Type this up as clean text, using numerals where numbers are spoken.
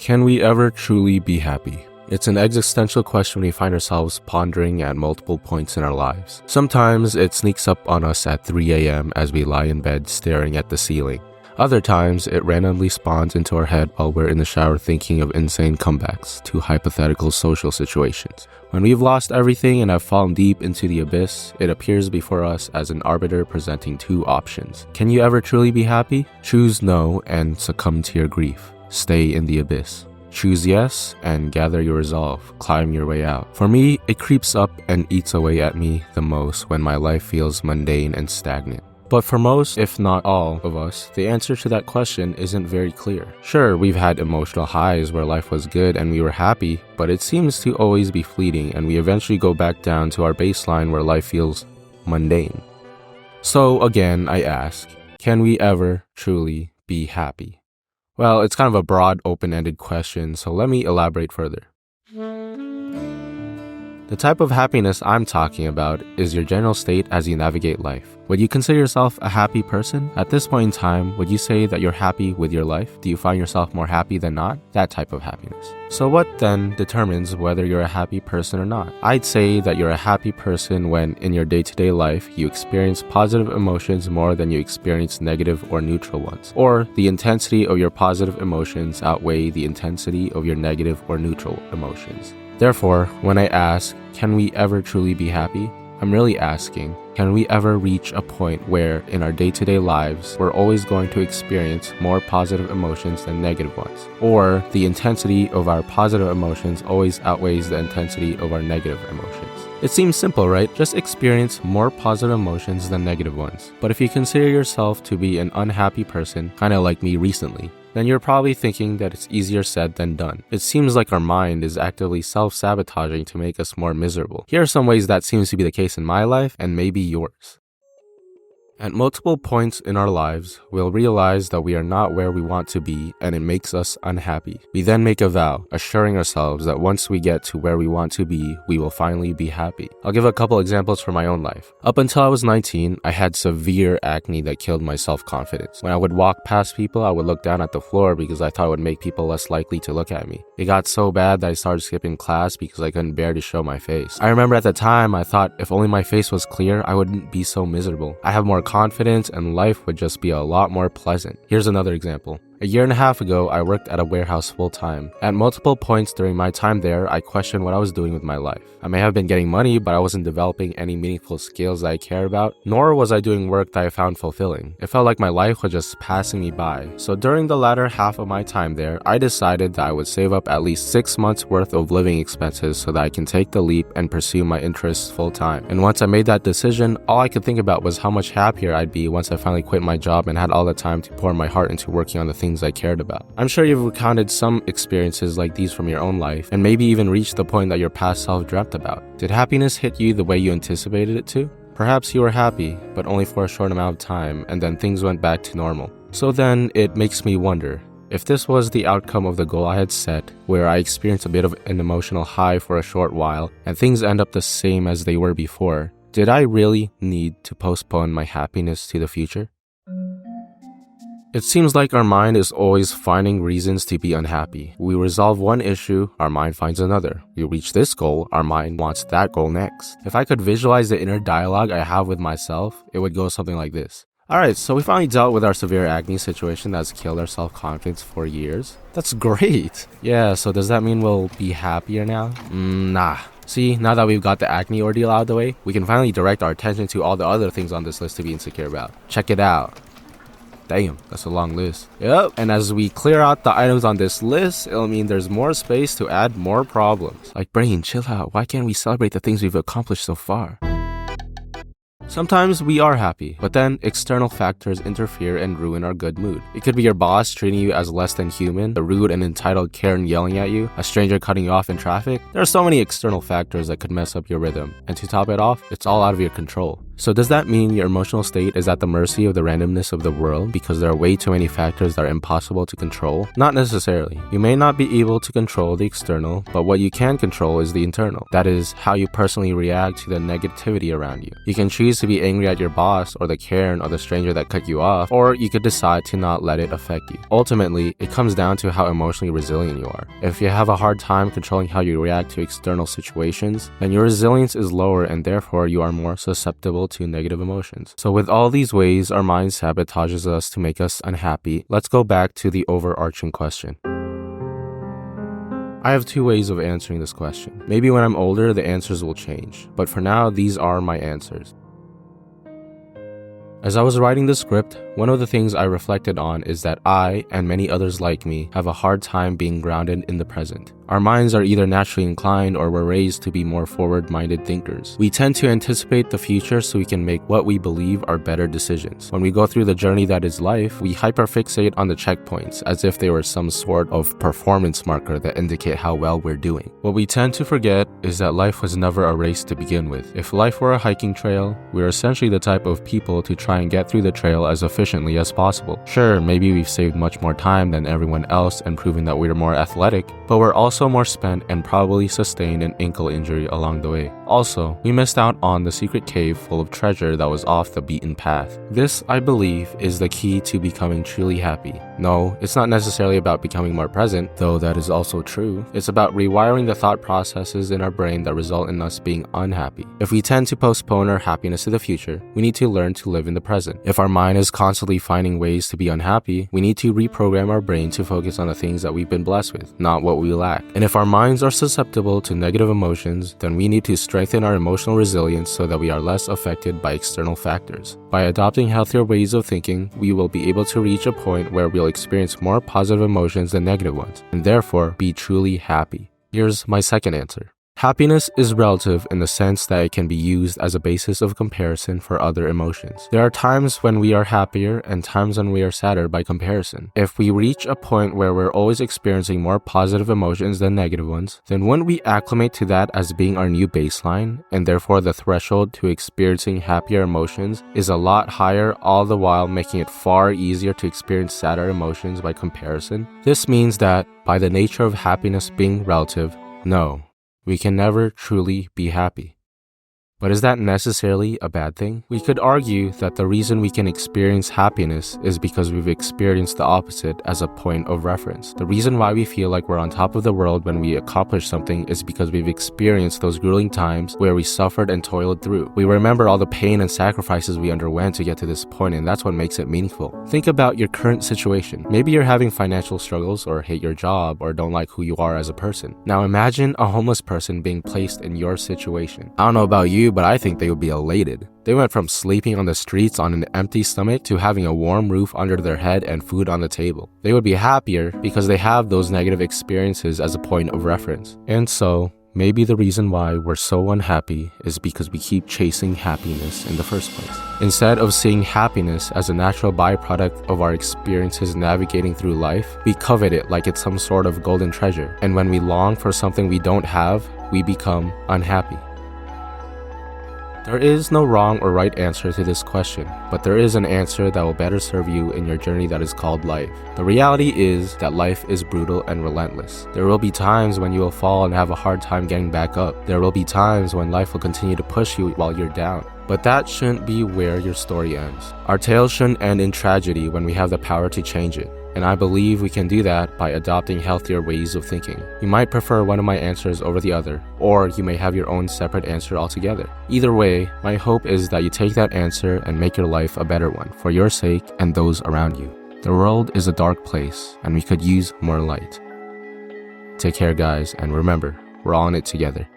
Can we ever truly be happy? It's an existential question we find ourselves pondering at multiple points in our lives. Sometimes it sneaks up on us at 3 a.m. as we lie in bed staring at the ceiling. Other times, it randomly spawns into our head while we're in the shower thinking of insane comebacks to hypothetical social situations. When we've lost everything and have fallen deep into the abyss, it appears before us as an arbiter presenting two options. Can you ever truly be happy? Choose no and succumb to your grief. Stay in the abyss. Choose yes and gather your resolve, climb your way out. For me, it creeps up and eats away at me the most when my life feels mundane and stagnant. But for most, if not all of us, the answer to that question isn't very clear. Sure, we've had emotional highs where life was good and we were happy, but it seems to always be fleeting and we eventually go back down to our baseline where life feels mundane. So again, I ask, can we ever truly be happy? Well, it's kind of a broad, open-ended question, so let me elaborate further. The type of happiness I'm talking about is your general state as you navigate life. Would you consider yourself a happy person? At this point in time, would you say that you're happy with your life? Do you find yourself more happy than not? That type of happiness. So what then determines whether you're a happy person or not? I'd say that you're a happy person when, in your day-to-day life, you experience positive emotions more than you experience negative or neutral ones. Or the intensity of your positive emotions outweigh the intensity of your negative or neutral emotions. Therefore, when I ask, can we ever truly be happy? I'm really asking, can we ever reach a point where in our day-to-day lives, we're always going to experience more positive emotions than negative ones? Or the intensity of our positive emotions always outweighs the intensity of our negative emotions? It seems simple, right? Just experience more positive emotions than negative ones. But if you consider yourself to be an unhappy person, kind of like me recently, then you're probably thinking that it's easier said than done. It seems like our mind is actively self-sabotaging to make us more miserable. Here are some ways that seems to be the case in my life and maybe yours. At multiple points in our lives, we'll realize that we are not where we want to be and it makes us unhappy. We then make a vow, assuring ourselves that once we get to where we want to be, we will finally be happy. I'll give a couple examples from my own life. Up until I was 19, I had severe acne that killed my self-confidence. When I would walk past people, I would look down at the floor because I thought it would make people less likely to look at me. It got so bad that I started skipping class because I couldn't bear to show my face. I remember at the time, I thought if only my face was clear, I wouldn't be so miserable. I have more confidence and life would just be a lot more pleasant. Here's another example. A year and a half ago, I worked at a warehouse full-time. At multiple points during my time there, I questioned what I was doing with my life. I may have been getting money, but I wasn't developing any meaningful skills that I care about, nor was I doing work that I found fulfilling. It felt like my life was just passing me by. So during the latter half of my time there, I decided that I would save up at least 6 months worth of living expenses so that I can take the leap and pursue my interests full-time. And once I made that decision, all I could think about was how much happier I'd be once I finally quit my job and had all the time to pour my heart into working on the things I cared about. I'm sure you've recounted some experiences like these from your own life and maybe even reached the point that your past self dreamt about. Did happiness hit you the way you anticipated it to? Perhaps you were happy, but only for a short amount of time and then things went back to normal. So then it makes me wonder, if this was the outcome of the goal I had set, where I experienced a bit of an emotional high for a short while and things end up the same as they were before, did I really need to postpone my happiness to the future? It seems like our mind is always finding reasons to be unhappy. We resolve one issue, our mind finds another. We reach this goal, our mind wants that goal next. If I could visualize the inner dialogue I have with myself, it would go something like this. Alright, so we finally dealt with our severe acne situation that's killed our self-confidence for years. That's great! Yeah, so does that mean we'll be happier now? Nah. See, now that we've got the acne ordeal out of the way, we can finally direct our attention to all the other things on this list to be insecure about. Check it out. Damn, that's a long list. Yep, and as we clear out the items on this list, it'll mean there's more space to add more problems. Like, brain, chill out. Why can't we celebrate the things we've accomplished so far? Sometimes we are happy, but then external factors interfere and ruin our good mood. It could be your boss treating you as less than human, a rude and entitled Karen yelling at you, a stranger cutting you off in traffic. There are so many external factors that could mess up your rhythm, and to top it off, it's all out of your control. So does that mean your emotional state is at the mercy of the randomness of the world because there are way too many factors that are impossible to control? Not necessarily. You may not be able to control the external, but what you can control is the internal. That is, how you personally react to the negativity around you. You can choose choose to be angry at your boss or the Karen or the stranger that cut you off, or you could decide to not let it affect you. Ultimately, it comes down to how emotionally resilient you are. If you have a hard time controlling how you react to external situations, then your resilience is lower and therefore you are more susceptible to negative emotions. So with all these ways our mind sabotages us to make us unhappy, let's go back to the overarching question. I have two ways of answering this question. Maybe when I'm older, the answers will change, but for now, these are my answers. As I was writing the script, one of the things I reflected on is that I, and many others like me, have a hard time being grounded in the present. Our minds are either naturally inclined or were raised to be more forward-minded thinkers. We tend to anticipate the future so we can make what we believe are better decisions. When we go through the journey that is life, we hyperfixate on the checkpoints as if they were some sort of performance marker that indicate how well we're doing. What we tend to forget is that life was never a race to begin with. If life were a hiking trail, we're essentially the type of people to try and get through the trail as efficiently as possible. Sure, maybe we've saved much more time than everyone else and proven that we're more athletic, but we're also more spent and probably sustained an ankle injury along the way. Also, we missed out on the secret cave full of treasure that was off the beaten path. This, I believe, is the key to becoming truly happy. No, it's not necessarily about becoming more present, though that is also true. It's about rewiring the thought processes in our brain that result in us being unhappy. If we tend to postpone our happiness to the future, we need to learn to live in the present. If our mind is constantly finding ways to be unhappy, we need to reprogram our brain to focus on the things that we've been blessed with, not what we lack. And if our minds are susceptible to negative emotions, then we need to strengthen our emotional resilience so that we are less affected by external factors. By adopting healthier ways of thinking, we will be able to reach a point where we'll experience more positive emotions than negative ones, and therefore be truly happy. Here's my second answer. Happiness is relative in the sense that it can be used as a basis of comparison for other emotions. There are times when we are happier and times when we are sadder by comparison. If we reach a point where we're always experiencing more positive emotions than negative ones, then wouldn't we acclimate to that as being our new baseline, and therefore the threshold to experiencing happier emotions is a lot higher, all the while making it far easier to experience sadder emotions by comparison? This means that, by the nature of happiness being relative, no, we can never truly be happy. But is that necessarily a bad thing? We could argue that the reason we can experience happiness is because we've experienced the opposite as a point of reference. The reason why we feel like we're on top of the world when we accomplish something is because we've experienced those grueling times where we suffered and toiled through. We remember all the pain and sacrifices we underwent to get to this point, and that's what makes it meaningful. Think about your current situation. Maybe you're having financial struggles or hate your job or don't like who you are as a person. Now imagine a homeless person being placed in your situation. I don't know about you, but I think they would be elated. They went from sleeping on the streets on an empty stomach to having a warm roof under their head and food on the table. They would be happier because they have those negative experiences as a point of reference. And so, maybe the reason why we're so unhappy is because we keep chasing happiness in the first place. Instead of seeing happiness as a natural byproduct of our experiences navigating through life, we covet it like it's some sort of golden treasure. And when we long for something we don't have, we become unhappy. There is no wrong or right answer to this question, but there is an answer that will better serve you in your journey that is called life. The reality is that life is brutal and relentless. There will be times when you will fall and have a hard time getting back up. There will be times when life will continue to push you while you're down. But that shouldn't be where your story ends. Our tale shouldn't end in tragedy when we have the power to change it. And I believe we can do that by adopting healthier ways of thinking. You might prefer one of my answers over the other, or you may have your own separate answer altogether. Either way, my hope is that you take that answer and make your life a better one for your sake and those around you. The world is a dark place, and we could use more light. Take care, guys, and remember, we're all in it together.